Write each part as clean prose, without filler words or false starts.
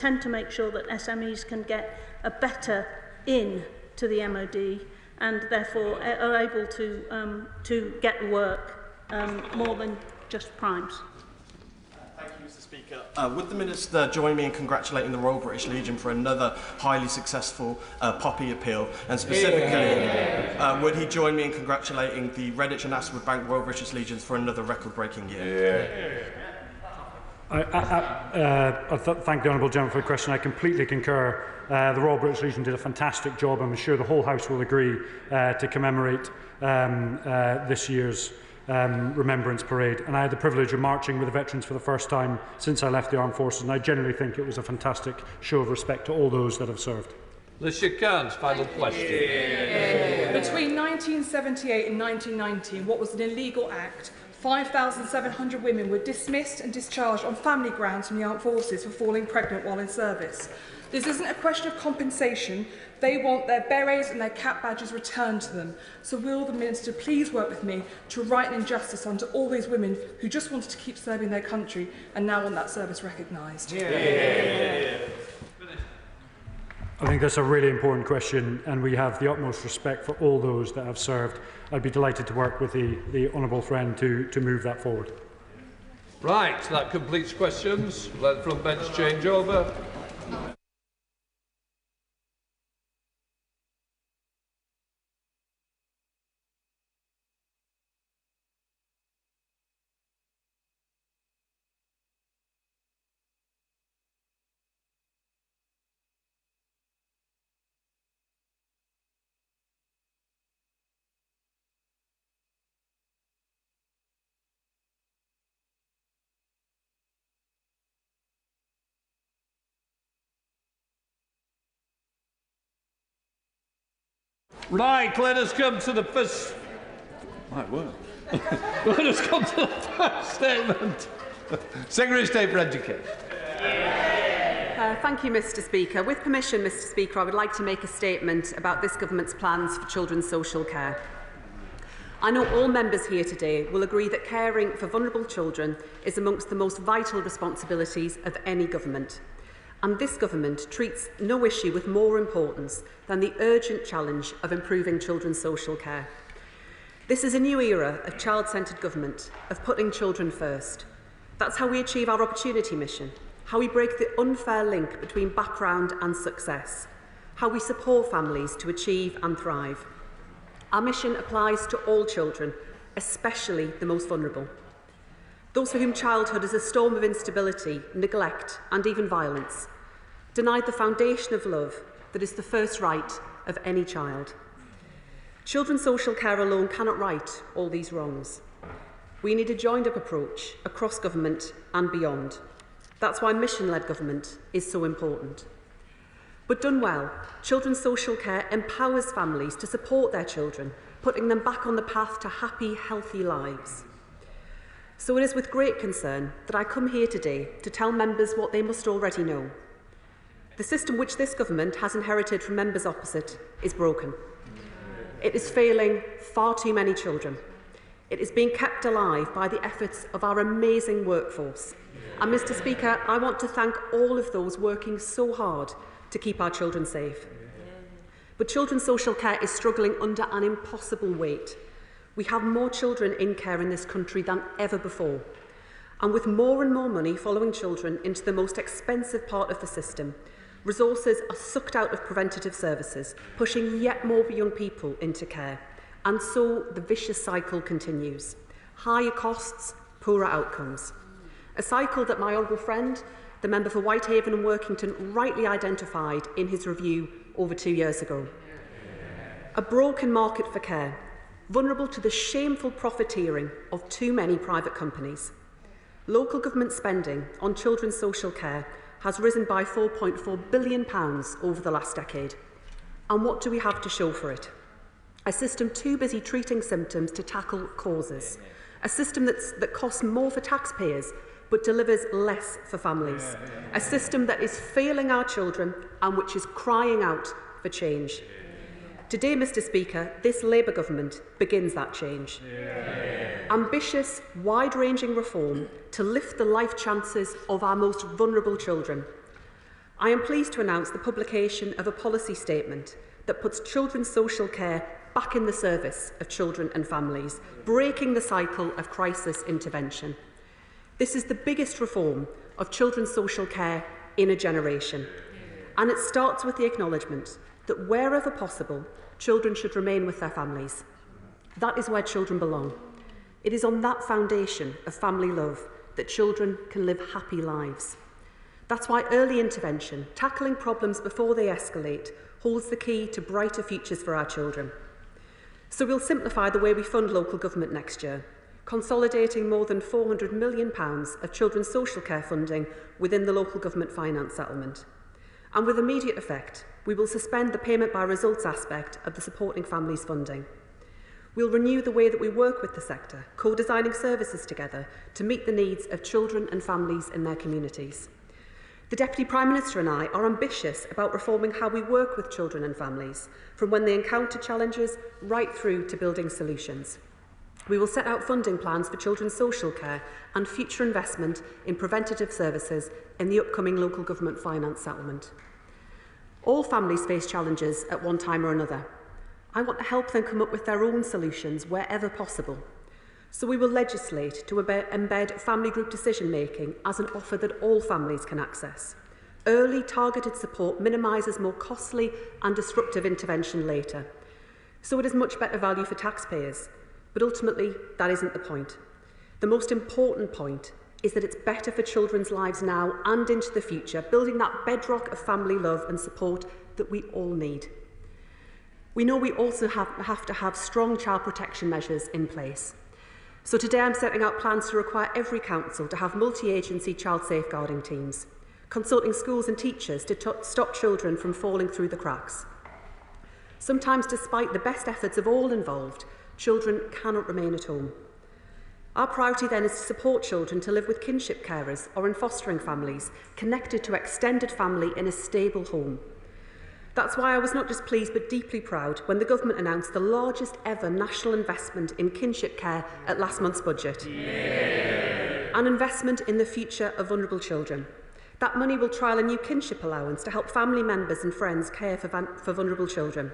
tend to make sure that SMEs can get a better in to the MOD and therefore are able to get work more than just primes. Thank you, Mr. Speaker. Would the Minister join me in congratulating the Royal British Legion for another highly successful Poppy appeal? And specifically, would he join me in congratulating the Redditch and Aswood Bank Royal British Legions for another record-breaking year? I thank the Honourable Gentleman for the question. I completely concur. The Royal British Legion did a fantastic job, and I'm sure the whole House will agree, to commemorate this year's Remembrance Parade. And I had the privilege of marching with the veterans for the first time since I left the Armed Forces, and I generally think it was a fantastic show of respect to all those that have served. Licia Kearns, final question. Between 1978 and 1990, what was an illegal act, 5,700 women were dismissed and discharged on family grounds from the Armed Forces for falling pregnant while in service. This isn't a question of compensation. They want their berets and their cap badges returned to them. So will the Minister please work with me to right an injustice onto all these women who just wanted to keep serving their country and now want that service recognised? I think that's a really important question, and we have the utmost respect for all those that have served. I'd be delighted to work with the honourable friend to move that forward. Right, that completes questions. Let the front bench change over. Right, let us come to the first. Might work. Let us come to the first statement. Secretary of State for Education. Thank you, Mr. Speaker. With permission, Mr. Speaker, I would like to make a statement about this government's plans for children's social care. I know all members here today will agree that caring for vulnerable children is amongst the most vital responsibilities of any government. And this government treats no issue with more importance than the urgent challenge of improving children's social care. This is a new era of child-centred government, of putting children first. That's how we achieve our opportunity mission, how we break the unfair link between background and success, how we support families to achieve and thrive. Our mission applies to all children, especially the most vulnerable. Those for whom childhood is a storm of instability, neglect and even violence, denied the foundation of love that is the first right of any child. Children's social care alone cannot right all these wrongs. We need a joined-up approach across government and beyond. That's why mission-led government is so important. But done well, children's social care empowers families to support their children, putting them back on the path to happy, healthy lives. So it is with great concern that I come here today to tell members what they must already know. The system which this government has inherited from members opposite is broken. It is failing far too many children. It is being kept alive by the efforts of our amazing workforce. And Mr. Speaker, I want to thank all of those working so hard to keep our children safe. But children's social care is struggling under an impossible weight. We have more children in care in this country than ever before. And with more and more money following children into the most expensive part of the system, resources are sucked out of preventative services, pushing yet more young people into care. And so the vicious cycle continues. Higher costs, poorer outcomes. A cycle that my honourable friend, the member for Whitehaven and Workington, rightly identified in his review over 2 years ago. A broken market for care, vulnerable to the shameful profiteering of too many private companies. Local government spending on children's social care has risen by £4.4 billion over the last decade. And what do we have to show for it? A system too busy treating symptoms to tackle causes. A system that costs more for taxpayers but delivers less for families. A system that is failing our children and which is crying out for change. Today, Mr. Speaker, this Labour government begins that change. Ambitious, wide-ranging reform to lift the life chances of our most vulnerable children. I am pleased to announce the publication of a policy statement that puts children's social care back in the service of children and families, breaking the cycle of crisis intervention. This is the biggest reform of children's social care in a generation, and it starts with the acknowledgement that wherever possible, children should remain with their families. That is where children belong. It is on that foundation of family love that children can live happy lives. That's why early intervention, tackling problems before they escalate, holds the key to brighter futures for our children. So we'll simplify the way we fund local government next year, consolidating more than £400 million of children's social care funding within the local government finance settlement. And with immediate effect, we will suspend the payment by results aspect of the Supporting Families funding. We'll renew the way that we work with the sector, co-designing services together to meet the needs of children and families in their communities. The Deputy Prime Minister and I are ambitious about reforming how we work with children and families, from when they encounter challenges right through to building solutions. We will set out funding plans for children's social care and future investment in preventative services in the upcoming local government finance settlement. All families face challenges at one time or another. I want to help them come up with their own solutions wherever possible. So we will legislate to embed family group decision-making as an offer that all families can access. Early, targeted support minimises more costly and disruptive intervention later. So it is much better value for taxpayers. But ultimately, that isn't the point. The most important point is that it's better for children's lives now and into the future, building that bedrock of family love and support that we all need. We know we also have to have strong child protection measures in place. So today I'm setting out plans to require every council to have multi-agency child safeguarding teams, consulting schools and teachers to stop children from falling through the cracks. Sometimes, despite the best efforts of all involved, children cannot remain at home. Our priority then is to support children to live with kinship carers or in fostering families, connected to extended family in a stable home. That's why I was not just pleased but deeply proud when the government announced the largest ever national investment in kinship care at last month's budget. Yeah. An investment in the future of vulnerable children. That money will trial a new kinship allowance to help family members and friends care for vulnerable children.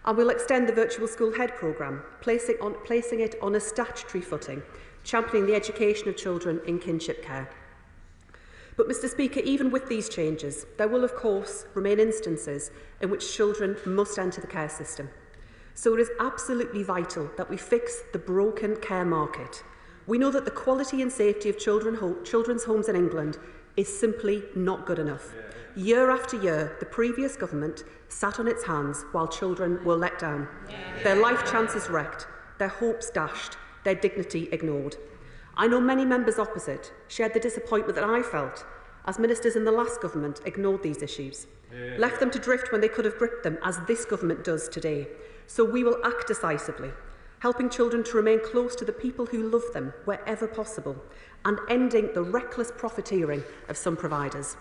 And we'll extend the Virtual School Head programme, placing it on a statutory footing, championing the education of children in kinship care. But, Mr Speaker, even with these changes, there will, of course, remain instances in which children must enter the care system. So it is absolutely vital that we fix the broken care market. We know that the quality and safety of children's homes in England is simply not good enough. Year after year, the previous government sat on its hands while children were let down. Their life chances wrecked, their hopes dashed, their dignity ignored. I know many members opposite shared the disappointment that I felt as ministers in the last government ignored these issues, left them to drift when they could have gripped them, as this government does today. So we will act decisively, helping children to remain close to the people who love them wherever possible, and ending the reckless profiteering of some providers.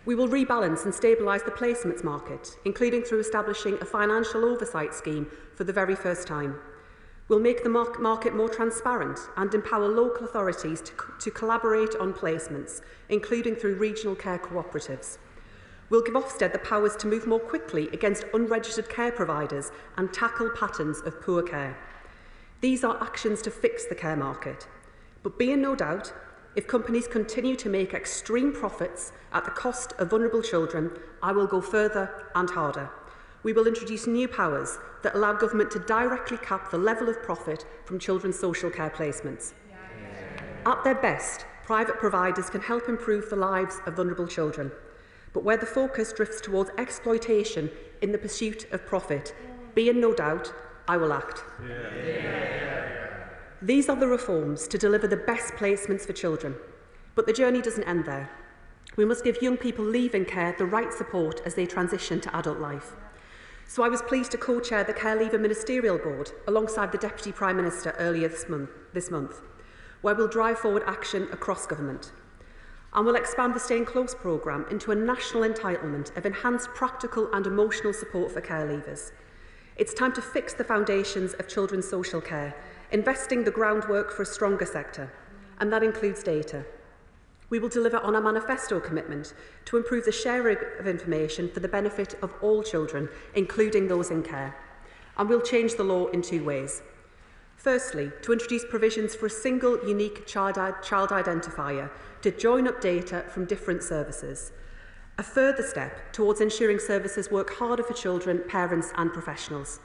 We will rebalance and stabilise the placements market, including through establishing a financial oversight scheme for the very first time. We'll make the market more transparent and empower local authorities to collaborate on placements, including through regional care cooperatives. We'll give Ofsted the powers to move more quickly against unregistered care providers and tackle patterns of poor care. These are actions to fix the care market. But be in no doubt, if companies continue to make extreme profits at the cost of vulnerable children, I will go further and harder. We will introduce new powers that allow government to directly cap the level of profit from children's social care placements. At their best, private providers can help improve the lives of vulnerable children. But where the focus drifts towards exploitation in the pursuit of profit, be in no doubt, I will act. These are the reforms to deliver the best placements for children. But the journey doesn't end there. We must give young people leaving care the right support as they transition to adult life. So I was pleased to co-chair the Care Leaver Ministerial Board alongside the Deputy Prime Minister earlier this month, where we'll drive forward action across government. And we'll expand the Staying Close programme into a national entitlement of enhanced practical and emotional support for care leavers. It's time to fix the foundations of children's social care, investing the groundwork for a stronger sector, and that includes data. We will deliver on our manifesto commitment to improve the sharing of information for the benefit of all children, including those in care. And we'll change the law in 2 ways. Firstly, to introduce provisions for a single unique child identifier to join up data from different services. A further step towards ensuring services work harder for children, parents and professionals.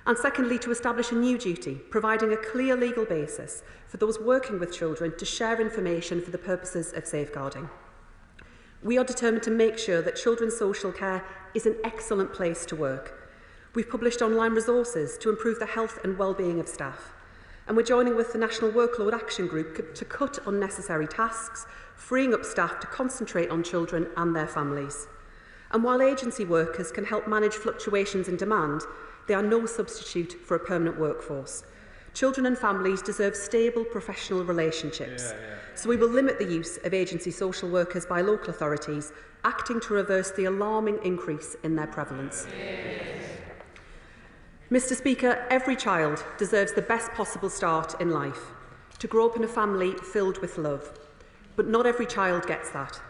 And secondly, to establish a new duty, providing a clear legal basis for those working with children to share information for the purposes of safeguarding. We are determined to make sure that children's social care is an excellent place to work. We've published online resources to improve the health and well-being of staff. And we're joining with the National Workload Action Group to cut unnecessary tasks, freeing up staff to concentrate on children and their families. And while agency workers can help manage fluctuations in demand, they are no substitute for a permanent workforce. Children and families deserve stable professional relationships. So we will limit the use of agency social workers by local authorities, acting to reverse the alarming increase in their prevalence. Mr. Speaker, every child deserves the best possible start in life, to grow up in a family filled with love. But not every child gets that.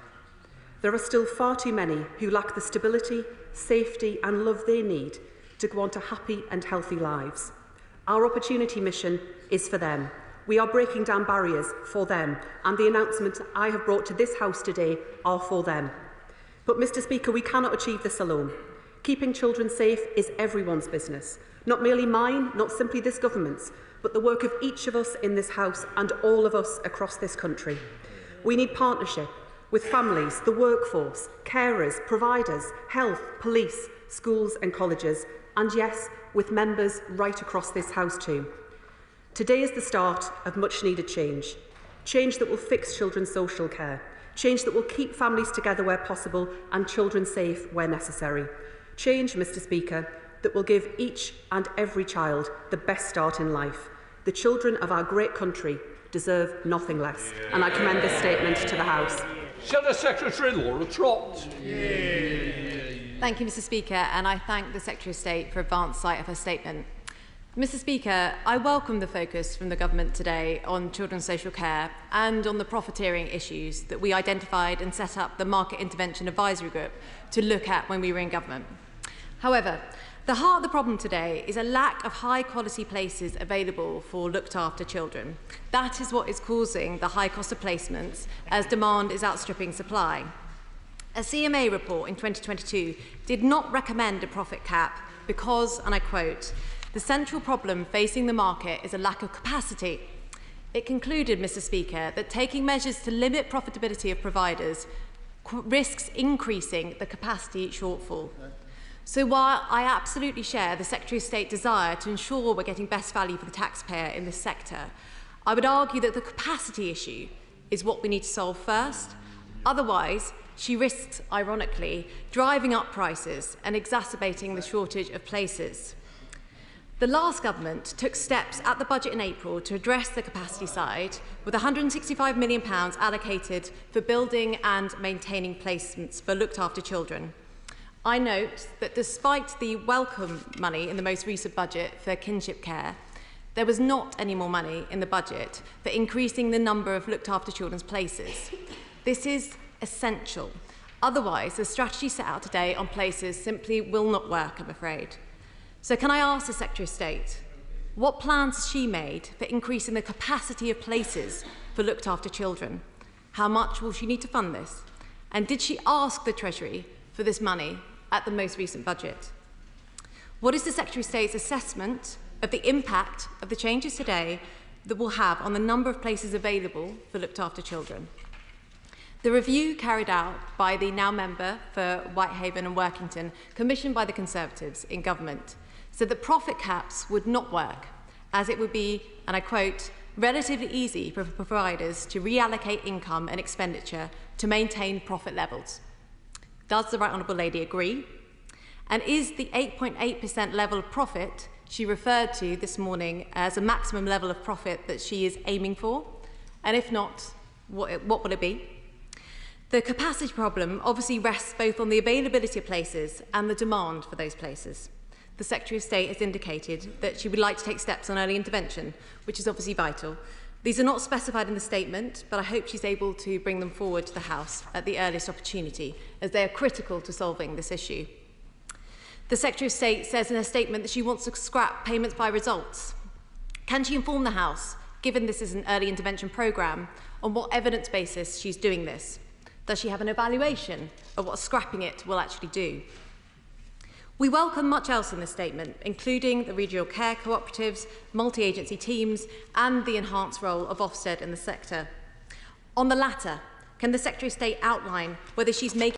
There are still far too many who lack the stability, safety and love they need to go on to happy and healthy lives. Our opportunity mission is for them. We are breaking down barriers for them, and the announcements I have brought to this House today are for them. But, Mr. Speaker, we cannot achieve this alone. Keeping children safe is everyone's business, not merely mine, not simply this government's, but the work of each of us in this House and all of us across this country. We need partnership with families, the workforce, carers, providers, health, police, schools and colleges, and yes, with members right across this House too. Today is the start of much needed change. Change that will fix children's social care. Change that will keep families together where possible and children safe where necessary. Change, Mr. Speaker, that will give each and every child the best start in life. The children of our great country deserve nothing less. And I commend this statement to the House. Shadow Secretary Laura Trott. Thank you, Mr. Speaker, and I thank the Secretary of State for advance sight of her statement. Mr. Speaker, I welcome the focus from the government today on children's social care and on the profiteering issues that we identified and set up the Market Intervention Advisory Group to look at when we were in government. However, the heart of the problem today is a lack of high-quality places available for looked-after children. That is what is causing the high cost of placements as demand is outstripping supply. A CMA report in 2022 did not recommend a profit cap because, and I quote, "The central problem facing the market is a lack of capacity." It concluded, Mr. Speaker, that taking measures to limit profitability of providers risks increasing the capacity shortfall. So while I absolutely share the Secretary of State's desire to ensure we're getting best value for the taxpayer in this sector, I would argue that the capacity issue is what we need to solve first. Otherwise, she risks, ironically, driving up prices and exacerbating the shortage of places. The last government took steps at the budget in April to address the capacity side, with £165 million allocated for building and maintaining placements for looked-after children. I note that despite the welcome money in the most recent budget for kinship care, there was not any more money in the budget for increasing the number of looked-after children's places. This is essential. Otherwise, the strategy set out today on places simply will not work, I'm afraid. So can I ask the Secretary of State, what plans has she made for increasing the capacity of places for looked after children? How much will she need to fund this? And did she ask the Treasury for this money at the most recent budget? What is the Secretary of State's assessment of the impact of the changes today that will have on the number of places available for looked after children? The review carried out by the now member for Whitehaven and Workington, commissioned by the Conservatives in government, said that profit caps would not work, as it would be, and I quote, relatively easy for providers to reallocate income and expenditure to maintain profit levels. Does the Right Honourable Lady agree? And is the 8.8% level of profit she referred to this morning as a maximum level of profit that she is aiming for? And if not, what will it be? The capacity problem obviously rests both on the availability of places and the demand for those places. The Secretary of State has indicated that she would like to take steps on early intervention, which is obviously vital. These are not specified in the statement, but I hope she's able to bring them forward to the House at the earliest opportunity, as they are critical to solving this issue. The Secretary of State says in her statement that she wants to scrap payments by results. Can she inform the House, given this is an early intervention programme, on what evidence basis she's doing this? Does she have an evaluation of what scrapping it will actually do? We welcome much else in this statement, including the regional care cooperatives, multi-agency teams, and the enhanced role of Ofsted in the sector. On the latter, can the Secretary of State outline whether she's making